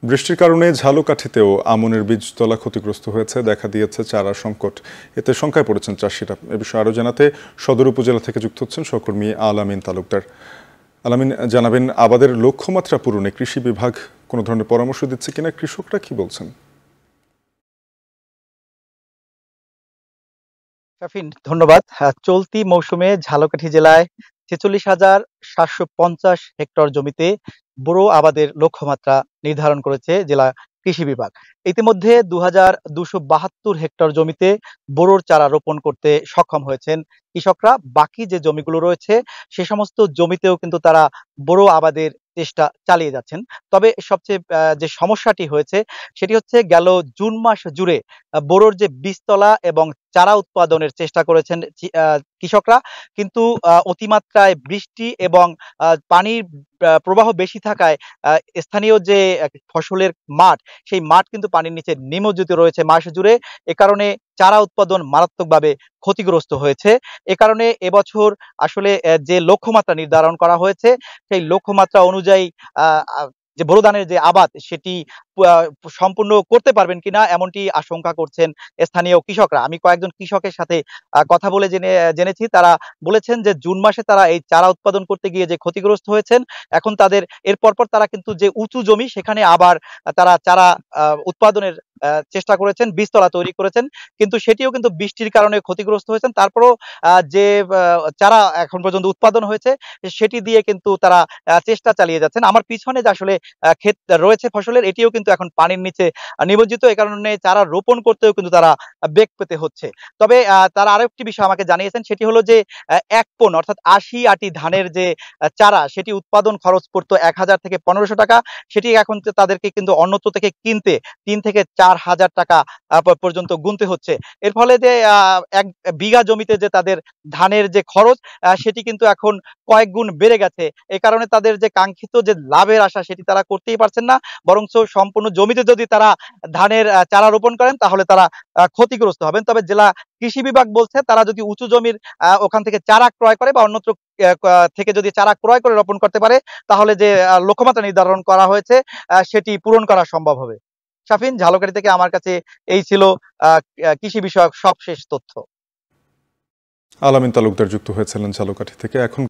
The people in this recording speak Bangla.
বৃষ্টির কারণে ঝালকাঠিতেও আমনের বীজতলা ক্ষতিগ্রস্ত হয়েছে, দেখা দিয়েছে চারা সংকট। এতে শঙ্কায় পড়েছেন চাষিরা। এ বিষয়ে আরও জানাতে সদর উপজেলা থেকে যুক্ত হচ্ছেন সহকর্মী আলামিন তালুকদার। আলামিন, জানাবেন আবাদের লক্ষ্যমাত্রা পূরণে কৃষি বিভাগ কোনো ধরনের পরামর্শ দিচ্ছে কিনা, কৃষকরা কি বলছেন? শাফিন, ধন্যবাদ। চলতি মৌসুমে ঝালকাঠি জেলায় ৪৬,৭৫০ হেক্টর জমিতে বোরো আবাদের লক্ষ্যমাত্রা নির্ধারণ করেছে জেলা কৃষি বিভাগ। ইতিমধ্যে ২,২৭২ হেক্টর জমিতে বোরোর চারা রোপণ করতে সক্ষম হয়েছেন কৃষকরা। বাকি যে জমিগুলো রয়েছে সে সমস্ত জমিতেও কিন্তু তারা বোরো আবাদের চেষ্টা চালিয়ে যাচ্ছেন। তবে সবচেয়ে যে সমস্যাটি হয়েছে সেটি হচ্ছে গেল জুন মাস জুড়ে বোরোর যে বীজতলা এবং চারা উৎপাদনের চেষ্টা করেছেন কৃষকরা, কিন্তু অতিমাত্রায় বৃষ্টি এবং পানির প্রবাহ বেশি থাকায় স্থানীয় যে ফসলের মাঠ, সেই মাঠ কিন্তু পানির নিচে নিমজ্জিত রয়েছে মাস জুড়ে। এ কারণে চারা উৎপাদন মারাত্মকভাবে ক্ষতিগ্রস্ত হয়েছে। এ কারণে এবছর আসলে যে লক্ষ্যমাত্রা নির্ধারণ করা হয়েছে সেই লক্ষ্যমাত্রা অনুযায়ী যে বোরো ধানের যে আবাদ সেটি আ সম্পূর্ণ করতে পারবেন কিনা এমনটি আশঙ্কা করছেন স্থানীয় কৃষকরা। আমি কয়েকজন কৃষকের সাথে কথা বলে জেনেছি। তারা বলেছেন যে জুন মাসে তারা এই চারা উৎপাদন করতে গিয়ে যে ক্ষতিগ্রস্ত হয়েছেন, এখন তাদের এর পরপর তারা কিন্তু যে উঁচু জমি সেখানে আবার তারা চারা উৎপাদনের চেষ্টা করেছেন, বীজতলা তৈরি করেছেন। কিন্তু সেটিও কিন্তু বৃষ্টির কারণে ক্ষতিগ্রস্ত হয়েছেন। তারপরেও যে চারা এখন পর্যন্ত উৎপাদন হয়েছে সেটি দিয়ে কিন্তু তারা চেষ্টা চালিয়ে যাচ্ছেন। আমার পিছনে যে আসলে ক্ষেত রয়েছে ফসলের, এটিও কিন্তু এখন পানির নিচে নিমজ্জিত। এ কারণে চারা রোপণ করতেও কিন্তু তারা বেগ পেতে হচ্ছে। তবে তারা আরেকটি বিষয় আমাকে জানিয়েছেন, সেটি হলো যে ১ পণ অর্থাৎ ৮০ আটি ধানের যে চারা সেটি উৎপাদন খরচ পড়তো ১,০০০ থেকে ১৫০০ টাকা। সেটি এখন তাদেরকে কিন্তু অন্যত্র থেকে কিনতে ৩ থেকে ৪,০০০ টাকা পর্যন্ত গুনতে হচ্ছে। এর ফলে যে ১ বিঘা জমিতে যে তাদের ধানের যে খরচ সেটি কিন্তু এখন কয়েক গুণ বেড়ে গেছে। এ কারণে তাদের যে কাঙ্ক্ষিত যে লাভের আশা সেটি তারা করতেই পারছেন না। বরঞ্চ সম্পূর্ণ জমিতে যদি তারা ধানের চারা রোপণ করেন তাহলে তারা ক্ষতিগ্রস্ত হবেন। তবে জেলা কৃষি বিভাগ বলছে তারা যদি উঁচু জমির ওখান থেকে চারা ক্রয় করে বা অন্যত্র থেকে যদি চারা ক্রয় করে রোপণ করতে পারে তাহলে যে লক্ষ্যমাত্রা নির্ধারণ করা হয়েছে সেটি পূরণ করা সম্ভব হবে। শাফিন, ঝালকাঠি থেকে আমার কাছে এই ছিল কৃষি বিষয়ক সবশেষ তথ্য। আলামিন তালুকদার যুক্ত হয়েছিলেন ঝালকাঠি থেকে। এখন